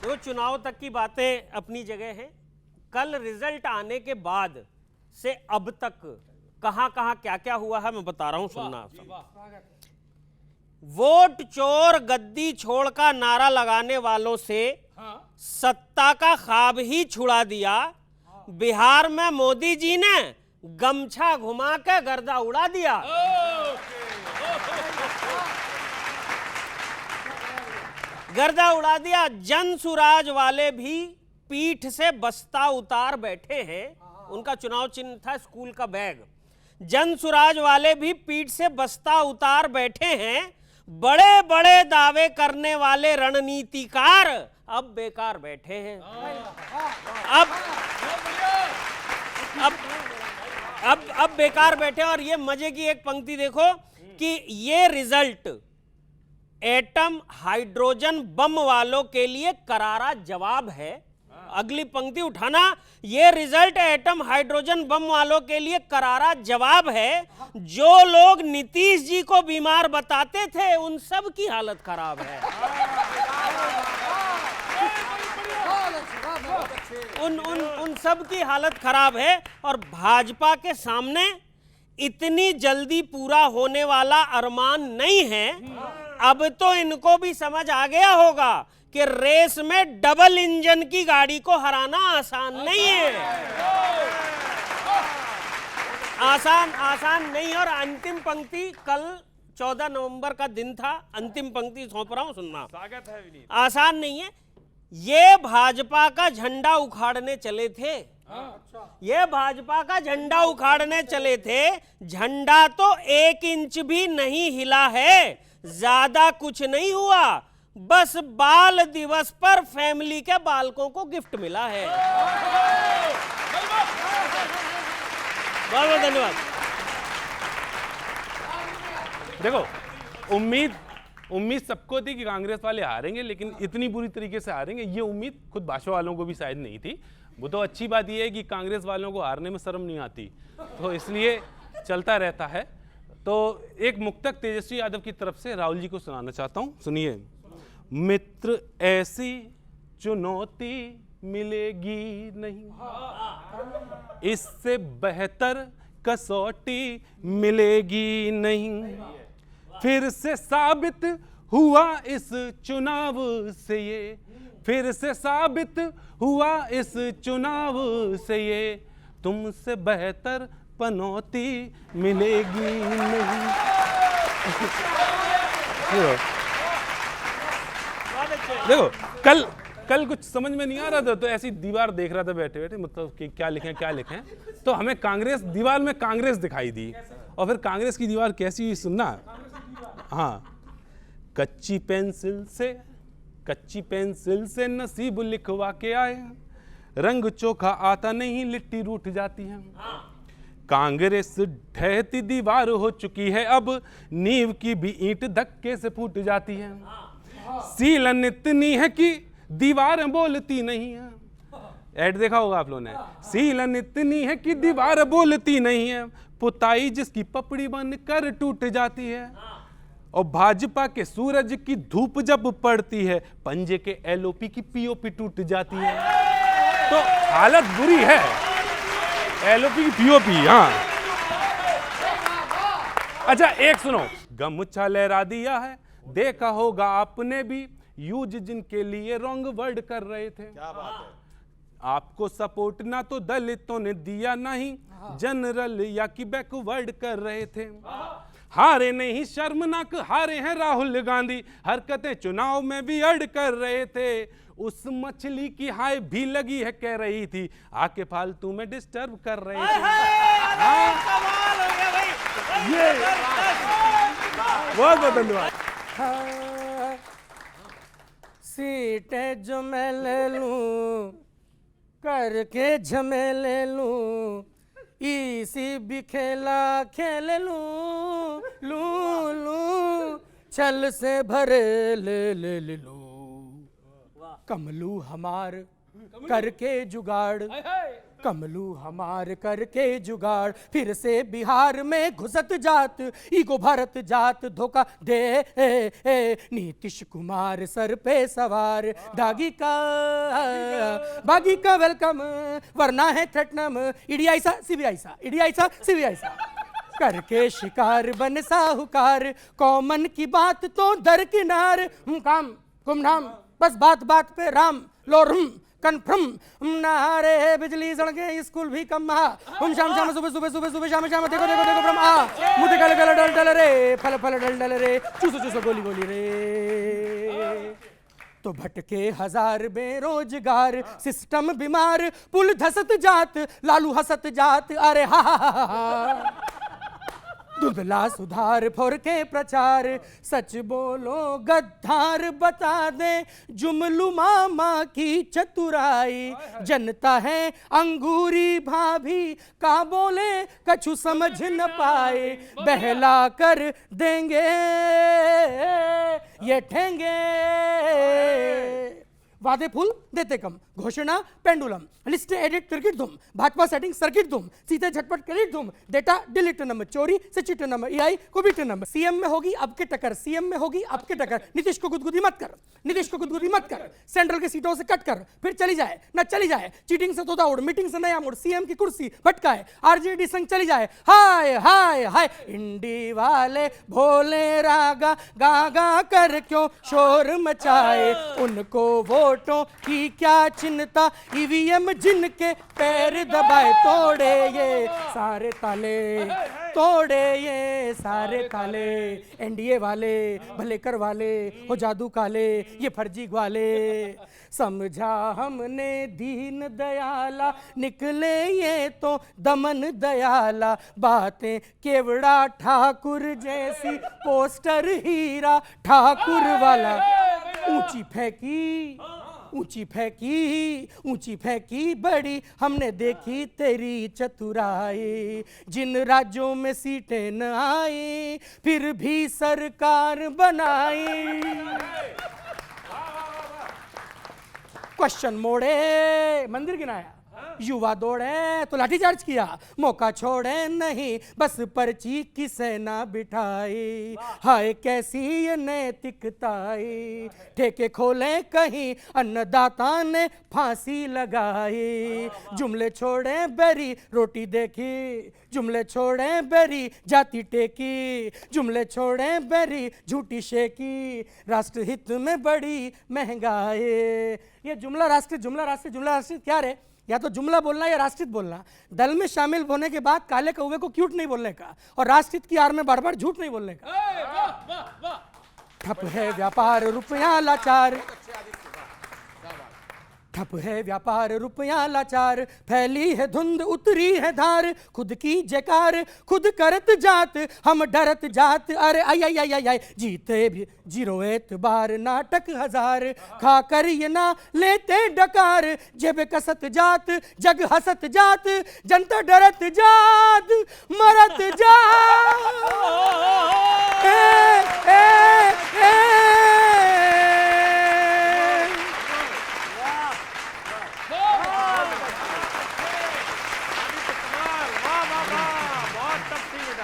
तो चुनाव तक की बातें अपनी जगह हैं। कल रिजल्ट आने के बाद से अब तक कहां क्या क्या हुआ है मैं बता रहा हूं, सुनना। वोट चोर गद्दी छोड़ का नारा लगाने वालों से सत्ता का ख्वाब ही छुड़ा दिया। बिहार में मोदी जी ने गमछा घुमा के गर्दा उड़ा दिया। गर्दा उड़ा दिया। जनसुराज वाले भी पीठ से बस्ता उतार बैठे हैं। उनका चुनाव चिन्ह था स्कूल का बैग। जनसुराज वाले भी पीठ से बस्ता उतार बैठे हैं। बड़े बड़े दावे करने वाले रणनीतिकार अब बेकार बैठे हैं। अब बेकार बैठे। और ये मजे की एक पंक्ति देखो कि ये रिजल्ट एटम हाइड्रोजन बम वालों के लिए करारा जवाब है। अगली पंक्ति उठाना, ये रिजल्ट एटम हाइड्रोजन बम वालों के लिए करारा जवाब है। जो लोग नीतीश जी को बीमार बताते थे उन सब की हालत खराब है। उन सब की हालत खराब है। और भाजपा के सामने इतनी जल्दी पूरा होने वाला अरमान नहीं है। अब तो इनको भी समझ आ गया होगा कि रेस में डबल इंजन की गाड़ी को हराना आसान नहीं है। आसान नहीं। और अंतिम पंक्ति, कल 14 नवंबर का दिन था, अंतिम पंक्ति सौंप रहा हूं, सुनना। स्वागत है विनीत। आसान नहीं है। ये भाजपा का झंडा उखाड़ने चले थे। ये भाजपा का झंडा उखाड़ने चले थे। झंडा तो 1 इंच भी नहीं हिला है। ज्यादा कुछ नहीं हुआ, बस बाल दिवस पर फैमिली के बालकों को गिफ्ट मिला है। बहुत बहुत धन्यवाद। देखो, उम्मीद सबको थी कि कांग्रेस वाले हारेंगे, लेकिन इतनी बुरी तरीके से हारेंगे ये उम्मीद खुद भाजपा वालों को भी शायद नहीं थी। वो तो अच्छी बात ये है कि कांग्रेस वालों को हारने में शर्म नहीं आती, तो इसलिए चलता रहता है। तो एक मुक्तक तेजस्वी यादव की तरफ से राहुल जी को सुनाना चाहता हूं, सुनिए। मित्र ऐसी चुनौती मिलेगी नहीं, इससे बेहतर कसौटी मिलेगी नहीं। फिर से साबित हुआ इस चुनाव से ये, फिर से साबित हुआ इस चुनाव से ये, तुमसे बेहतर पनौती मिलेगी नहीं। देखो, कल कुछ समझ में नहीं आ रहा था, तो ऐसी दीवार देख रहा था बैठे बैठे, मतलब कि क्या लिखें, तो हमें कांग्रेस, दीवार में कांग्रेस दिखाई दी। और फिर कांग्रेस की दीवार कैसी हुई सुनना। हाँ, कच्ची पेंसिल से नसीब लिखवा के आए, रंग चोखा आता नहीं लिट्टी रूठ जाती है। कांग्रेस ढहती दीवार हो चुकी है, अब नींव की भी ईंट धक्के से फूट जाती है। सीलन इतनी है कि दीवार बोलती नहीं है। ऐड देखा होगा आप लोगों ने। सीलन इतनी है कि दीवार बोलती नहीं है, पुताई जिसकी पपड़ी बनकर टूट जाती है। और भाजपा के सूरज की धूप जब पड़ती है, पंजे के एलओपी की पीओपी टूट जाती है। तो हालत बुरी है, एलओपी की पीओपी। हाँ, अच्छा एक सुनो, गमछा लहरा दिया है, देखा होगा आपने भी, यूज जिनके लिए रॉन्ग वर्ड कर रहे थे। क्या बात है। आपको सपोर्ट ना तो दलितों ने दिया नहीं, जनरल या कि बैकवर्ड कर रहे थे। हारे नहीं शर्मनाक हारे हैं राहुल गांधी, हरकतें चुनाव में भी अड़ कर रहे थे। उस मछली की हाय भी लगी है कह रही थी, आके फालतू में डिस्टर्ब कर रहे थे। कमाल हो गया भाई। ये बहुत बहुत धन्यवाद। सीटें जो मैं ले लूं, करके झमेले लूं, इसी भी खेला खेल लूं, लूं छल से भरे ले लूं। कमलू हमार करके जुगाड़, कमलू हमार करके जुगाड़, फिर से बिहार में घुसत जात, ईगो भारत जात धोखा दे नीतीश कुमार सर पे सवार, बागी का वेलकम वरना है थ्रेटनम, ईडीआई सा सीबीआई सा, ईडीआई सा सीबीआई सा, करके शिकार बन साहूकार, कॉमन की बात तो दरकिनार, काम गुमनाम बस बात बात पे राम लोरम कन्फर्म, नारे बिजली सड़के स्कूल भी कम हम शाम शाम सुबह सुबह सुबह सुबह शाम शाम देखो देखो देखो ब्रह्मा मुझे गल गल डल डल रे फल फल डल डल रे चूसो चूसो गोली गोली रे, तो भटके हजार बेरोजगार, सिस्टम बीमार, पुल धसत जात, लालू हसत जात, अरे हा हा हा हा, दुबला सुधार फोर के प्रचार, सच बोलो गद्दार बता दे जुमलू मामा की चतुराई, जनता है अंगूरी भाभी का बोले कछु समझ न पाए, बहला कर देंगे ये ठेंगे, वादे फूल देते कम, घोषणा पेंडुलम, लिस्ट एडिट क्रिकेट धूम, भाजपा सेटिंग सर्किट धूम, सीधे झटपट क्रेडिट धूम, डेटा डिलीट नंबर, चोरी से चिट नंबर, ईआई को बीट नंबर, सीएम में होगी अब के टक्कर, सीएम में होगी अब के टक्कर, नीतीश को गुदगुदी मत कर, नीतीश को गुदगुदी मत कर, सेंट्रल के सीटों से कट कर, फिर चली जाए न चली जाए, चीटिंग से तोता उड़, मीटिंग से नया मुड़, सीएम की कुर्सी भटकाए, आरजेडी संग चली जाए, हाय हाय हाय, इंडी वाले भोले रागा गागा कर क्यों शोर मचाए, उनको वोटों की क्या चिंता, ईवीएम जिनके पैर दबाए, तोड़े ये सारे ताले, तोड़े ये सारे ताले, एनडीए वाले भले कर वाले हो जादू काले, ये फर्जी ग्वाले, समझा हमने दीन दयाला, निकले ये तो दमन दयाला, बातें केवड़ा ठाकुर जैसी, पोस्टर हीरा ठाकुर वाला, ऊंची फेंकी ऊंची फेंकी ऊंची फेंकी बड़ी हमने देखी तेरी चतुराई, जिन राज्यों में सीटें न आई फिर भी सरकार बनाई, क्वेश्चन मोड़े मंदिर गिनाया, युवा दौड़े तो लाठीचार्ज किया, मौका छोड़े नहीं बस पर्ची की सेना बिठाई, हाय कैसी ये नैतिकताई, ठेके खोले कहीं अन्नदाता ने फांसी लगाई, जुमले छोड़े बेरी रोटी देखी, जुमले छोड़े बेरी जाति टेकी, जुमले छोड़े बेरी झूठी शेकी, राष्ट्रहित में बड़ी महंगाई, ये जुमला राष्ट्रित जुमला राष्ट्रित जुमला राष्ट्रित क्या रे, या तो जुमला बोलना या राष्ट्रित बोलना, दल में शामिल होने के बाद काले कौवे को क्यूट नहीं बोलने का, और राष्ट्रित की आड़ में बार बार झूठ नहीं बोलने का, ठप है व्यापार रुपया लाचार, ठप है व्यापार रुपया लाचार, फैली है धुंध उतरी है धार, खुद की जयकार खुद करत जात, हम डरत जात, अरे आई आई आई आई आई, जीते भी जीरो एतबार नाटक हजार, खाकर ये ना लेते डकार, जेब कसत जात जग हसत जात, जनता डरत जात मरत जात, ए, ए,